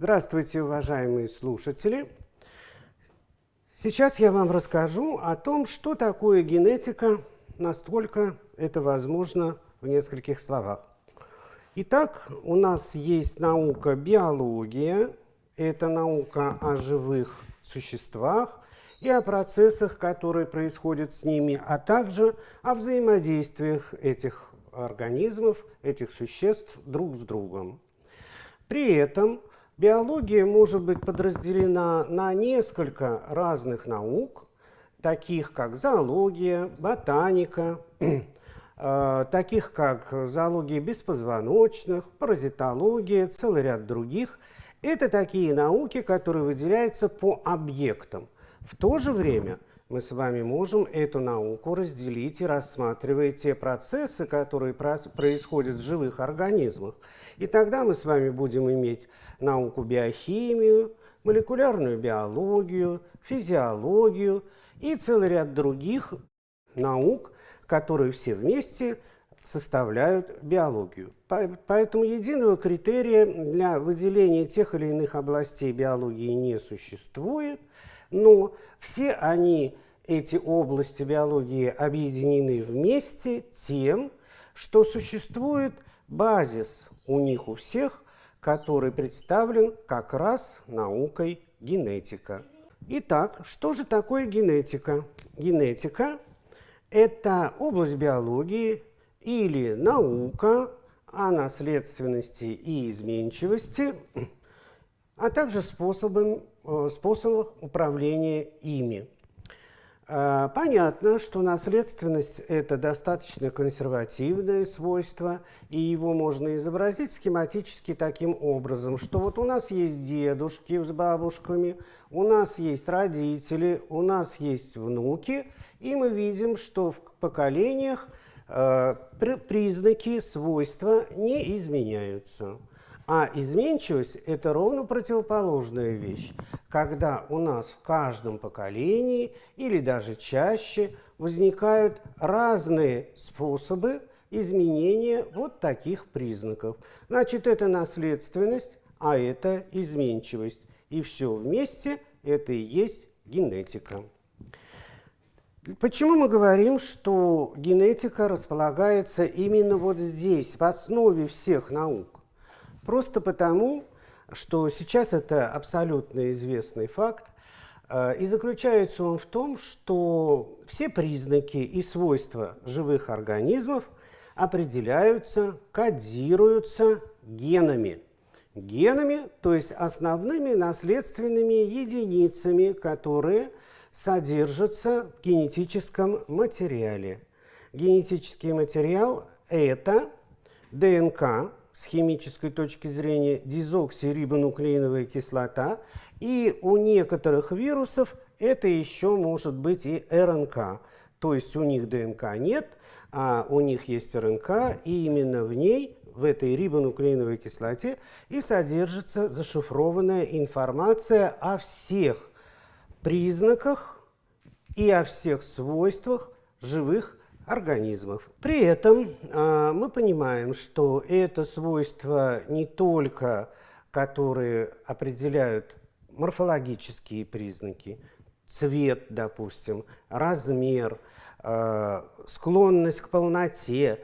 Здравствуйте, уважаемые слушатели! Сейчас я вам расскажу о том, что такое генетика, насколько это возможно в нескольких словах. Итак, у нас есть наука биология, это наука о живых существах и о процессах, которые происходят с ними, а также о взаимодействиях этих организмов, этих существ друг с другом. При этом биология может быть подразделена на несколько разных наук, таких как зоология, ботаника, таких как зоология беспозвоночных, паразитология, целый ряд других. Это такие науки, которые выделяются по объектам. В то же время мы с вами можем эту науку разделить и рассматривать те процессы, которые происходят в живых организмах. И тогда мы с вами будем иметь науку биохимию, молекулярную биологию, физиологию и целый ряд других наук, которые все вместе составляют биологию. Поэтому единого критерия для выделения тех или иных областей биологии не существует, но все они, эти области биологии, объединены вместе тем, что существует базис у них у всех, который представлен как раз наукой генетика. Итак, что же такое генетика? Генетика – это область биологии или наука о наследственности и изменчивости, а также способах управления ими. Понятно, что наследственность – это достаточно консервативное свойство, и его можно изобразить схематически таким образом, что вот у нас есть дедушки с бабушками, у нас есть родители, у нас есть внуки, и мы видим, что в поколениях признаки, свойства не изменяются. А изменчивость – это ровно противоположная вещь, когда у нас в каждом поколении или даже чаще возникают разные способы изменения вот таких признаков. Значит, это наследственность, а это изменчивость. И все вместе это и есть генетика. Почему мы говорим, что генетика располагается именно вот здесь, в основе всех наук? Просто потому, что сейчас это абсолютно известный факт, и заключается он в том, что все признаки и свойства живых организмов определяются, кодируются генами. Генами, то есть основными наследственными единицами, которые содержатся в генетическом материале. Генетический материал – это ДНК, с химической точки зрения дезоксирибонуклеиновая кислота, и у некоторых вирусов это еще может быть и РНК, то есть у них ДНК нет, а у них есть РНК, и именно в ней, в этой рибонуклеиновой кислоте, и содержится зашифрованная информация о всех признаках и о всех свойствах живых организмов. При этом мы понимаем, что это свойства не только, которые определяют морфологические признаки, цвет, допустим, размер, склонность к полноте,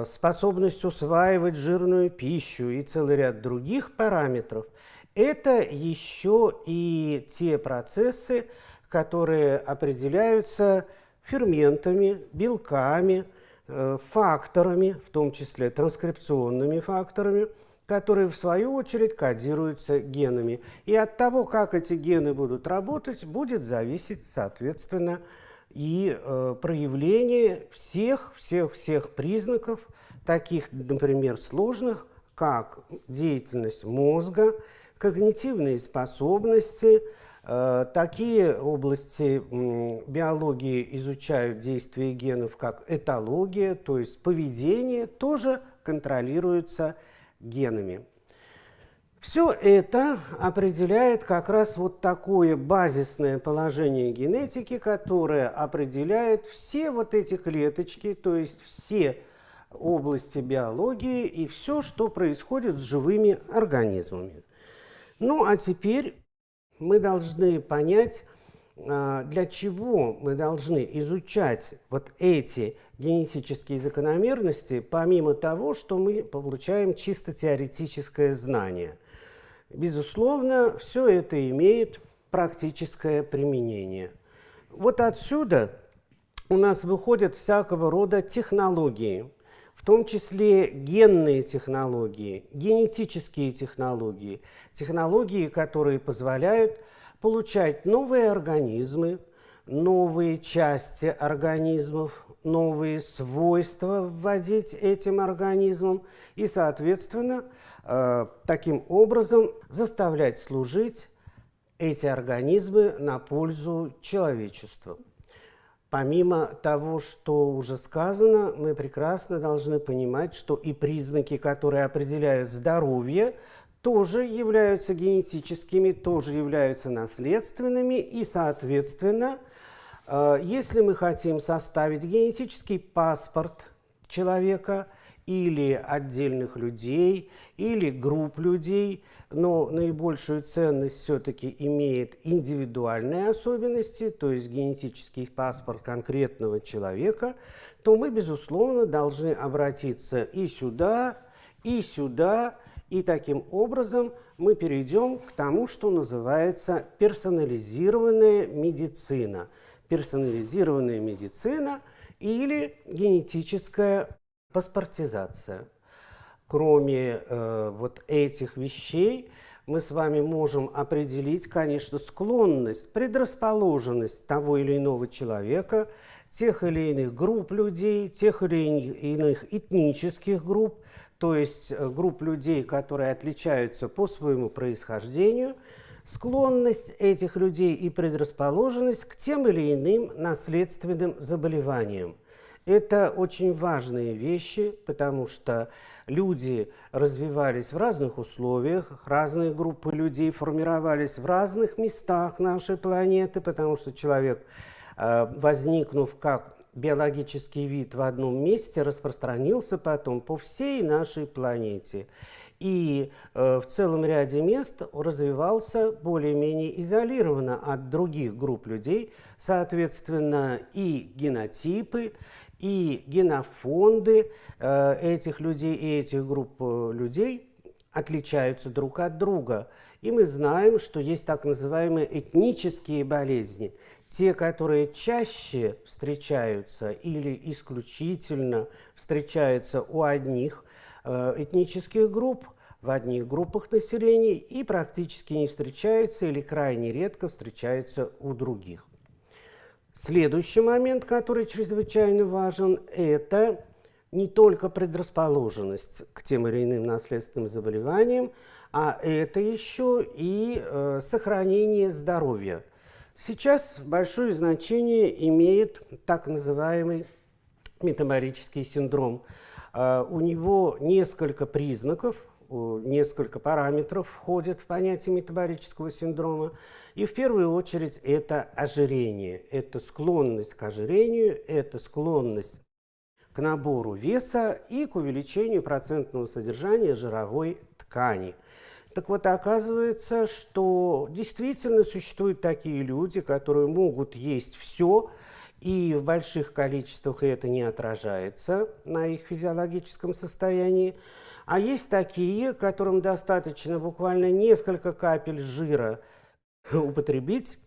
способность усваивать жирную пищу и целый ряд других параметров. Это еще и те процессы, которые определяются ферментами, белками, факторами, в том числе транскрипционными факторами, которые в свою очередь кодируются генами. И от того, как эти гены будут работать, будет зависеть, соответственно, и проявление всех признаков, таких, например, сложных, как деятельность мозга, когнитивные способности. Такие области биологии изучают действие генов, как этология, то есть поведение, тоже контролируется генами. Все это определяет как раз вот такое базисное положение генетики, которое определяет все вот эти клеточки, то есть все области биологии и все, что происходит с живыми организмами. Ну, а теперь мы должны понять, для чего мы должны изучать вот эти генетические закономерности, помимо того, что мы получаем чисто теоретическое знание. Безусловно, все это имеет практическое применение. Вот отсюда у нас выходят всякого рода технологии, в том числе генные технологии, генетические технологии, технологии, которые позволяют получать новые организмы, новые части организмов, новые свойства вводить этим организмам и, соответственно, таким образом заставлять служить эти организмы на пользу человечеству. Помимо того, что уже сказано, мы прекрасно должны понимать, что и признаки, которые определяют здоровье, тоже являются генетическими, тоже являются наследственными, и, соответственно, если мы хотим составить генетический паспорт человека или отдельных людей, или групп людей, но наибольшую ценность все-таки имеет индивидуальные особенности, то есть генетический паспорт конкретного человека, то мы, безусловно, должны обратиться и сюда, и таким образом мы перейдем к тому, что называется персонализированная медицина. Персонализированная медицина или генетическая паспортизация. Кроме вот этих вещей, мы с вами можем определить, конечно, склонность, предрасположенность того или иного человека, тех или иных групп людей, тех или иных этнических групп, то есть групп людей, которые отличаются по своему происхождению, склонность этих людей и предрасположенность к тем или иным наследственным заболеваниям. Это очень важные вещи, потому что люди развивались в разных условиях, разные группы людей формировались в разных местах нашей планеты, потому что человек, возникнув как биологический вид в одном месте, распространился потом по всей нашей планете. И в целом ряде мест развивался более-менее изолированно от других групп людей. Соответственно, и генотипы, и генофонды этих людей и этих групп людей отличаются друг от друга. И мы знаем, что есть так называемые этнические болезни. Те, которые чаще встречаются или исключительно встречаются у одних этнических групп, в одних группах населения и практически не встречаются или крайне редко встречаются у других. Следующий момент, который чрезвычайно важен, это не только предрасположенность к тем или иным наследственным заболеваниям, а это еще и сохранение здоровья. Сейчас большое значение имеет так называемый метаболический синдром. У него несколько признаков, несколько параметров входят в понятие метаболического синдрома. И в первую очередь это ожирение, это склонность к ожирению, это склонность к набору веса и к увеличению процентного содержания жировой ткани. Так вот, оказывается, что действительно существуют такие люди, которые могут есть все, и в больших количествах это не отражается на их физиологическом состоянии. А есть такие, которым достаточно буквально несколько капель жира употребить,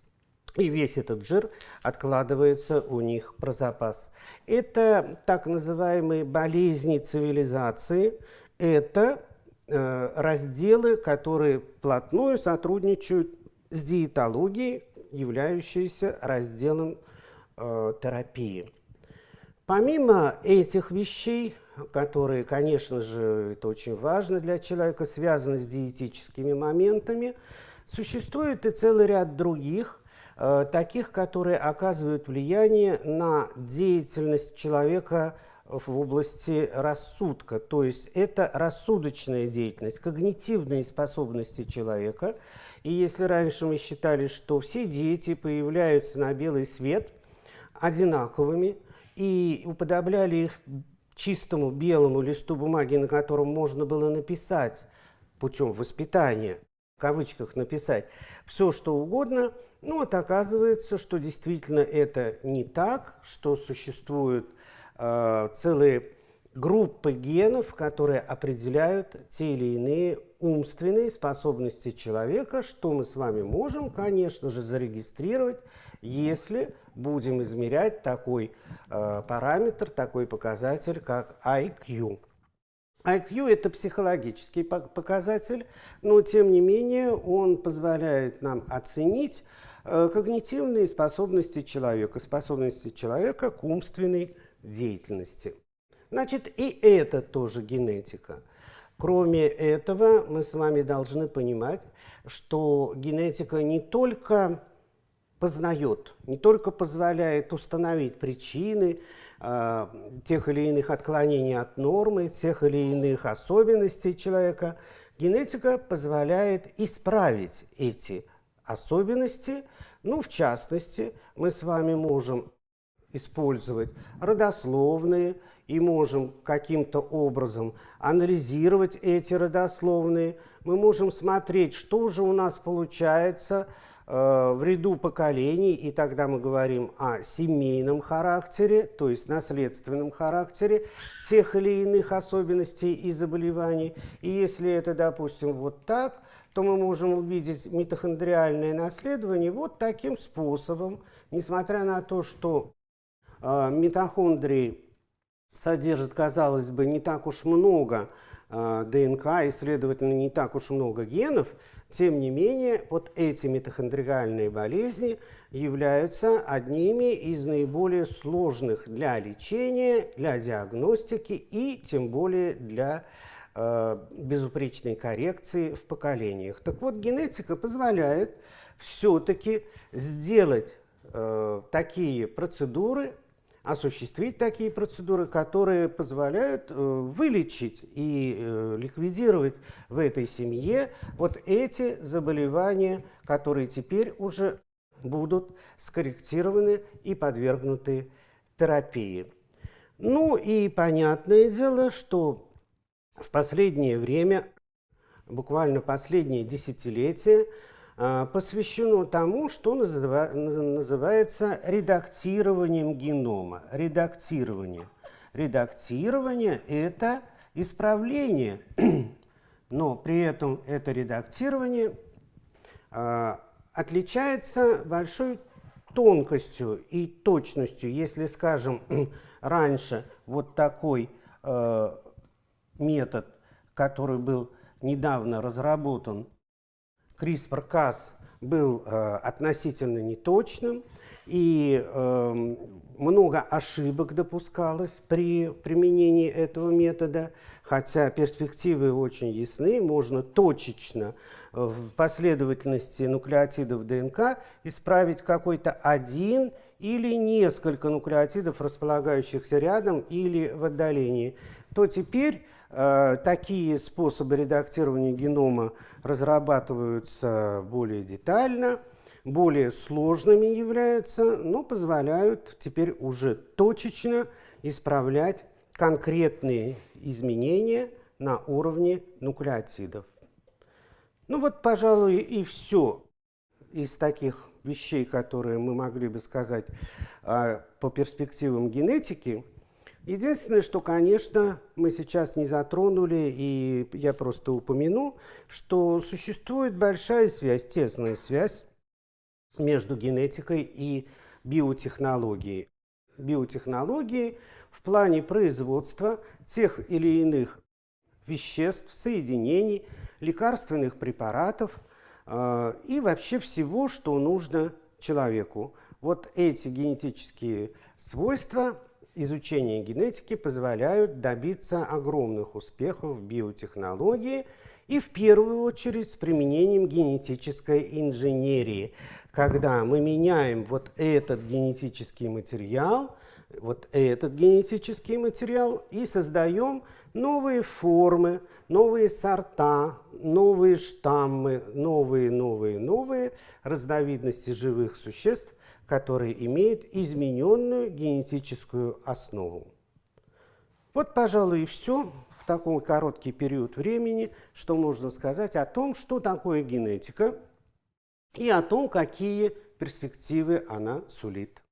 и весь этот жир откладывается у них про запас. Это так называемые болезни цивилизации, это разделы, которые вплотную сотрудничают с диетологией, являющейся разделом терапии. Помимо этих вещей, которые, конечно же, это очень важно для человека, связаны с диетическими моментами, существует и целый ряд других, таких, которые оказывают влияние на деятельность человека в области рассудка. То есть это рассудочная деятельность, когнитивные способности человека. И если раньше мы считали, что все дети появляются на белый свет одинаковыми и уподобляли их чистому белому листу бумаги, на котором можно было написать путем воспитания в кавычках написать все, что угодно, но вот оказывается, что действительно это не так, что существуют целые группы генов, которые определяют те или иные умственные способности человека, что мы с вами можем, конечно же, зарегистрировать, если будем измерять такой параметр, такой показатель, как IQ. IQ – это психологический показатель, но, тем не менее, он позволяет нам оценить когнитивные способности человека к умственной деятельности. Значит, и это тоже генетика. Кроме этого, мы с вами должны понимать, что генетика не только познает, не только позволяет установить причины тех или иных отклонений от нормы, тех или иных особенностей человека. Генетика позволяет исправить эти особенности. Ну, в частности, мы с вами можем использовать родословные и можем каким-то образом анализировать эти родословные. Мы можем смотреть, что же у нас получается в ряду поколений, и тогда мы говорим о семейном характере, то есть наследственном характере тех или иных особенностей и заболеваний. И если это, допустим, вот так, то мы можем увидеть митохондриальное наследование вот таким способом, несмотря на то, что митохондрии содержат, казалось бы, не так уж много ДНК и, следовательно, не так уж много генов. Тем не менее, вот эти митохондриальные болезни являются одними из наиболее сложных для лечения, для диагностики и тем более для безупречной коррекции в поколениях. Так вот, генетика позволяет все-таки сделать такие процедуры, осуществить такие процедуры, которые позволяют вылечить и ликвидировать в этой семье вот эти заболевания, которые теперь уже будут скорректированы и подвергнуты терапии. Ну и понятное дело, что в последнее время, буквально последние десятилетия, посвящено тому, что называется редактированием генома. Редактирование. Редактирование – это исправление, но при этом это редактирование отличается большой тонкостью и точностью. Если, скажем, раньше вот такой метод, который был недавно разработан, CRISPR-Cas, был относительно неточным, и много ошибок допускалось при применении этого метода, хотя перспективы очень ясны, можно точечно в последовательности нуклеотидов ДНК исправить какой-то один или несколько нуклеотидов, располагающихся рядом или в отдалении, то теперь такие способы редактирования генома разрабатываются более детально, более сложными являются, но позволяют теперь уже точечно исправлять конкретные изменения на уровне нуклеотидов. Ну вот, пожалуй, и все из таких вещей, которые мы могли бы сказать по перспективам генетики. Единственное, что, конечно, мы сейчас не затронули, и я просто упомяну, что существует большая связь, тесная связь между генетикой и биотехнологией. Биотехнологии в плане производства тех или иных веществ, соединений, лекарственных препаратов и вообще всего, что нужно человеку. Вот эти генетические свойства изучения генетики позволяют добиться огромных успехов в биотехнологии и в первую очередь с применением генетической инженерии, когда мы меняем вот этот генетический материал и создаем новые формы, новые сорта, новые штаммы, новые разновидности живых существ, которые имеют измененную генетическую основу. Вот, пожалуй, и все. в такой короткий период времени, что можно сказать о том, что такое генетика и о том, какие перспективы она сулит.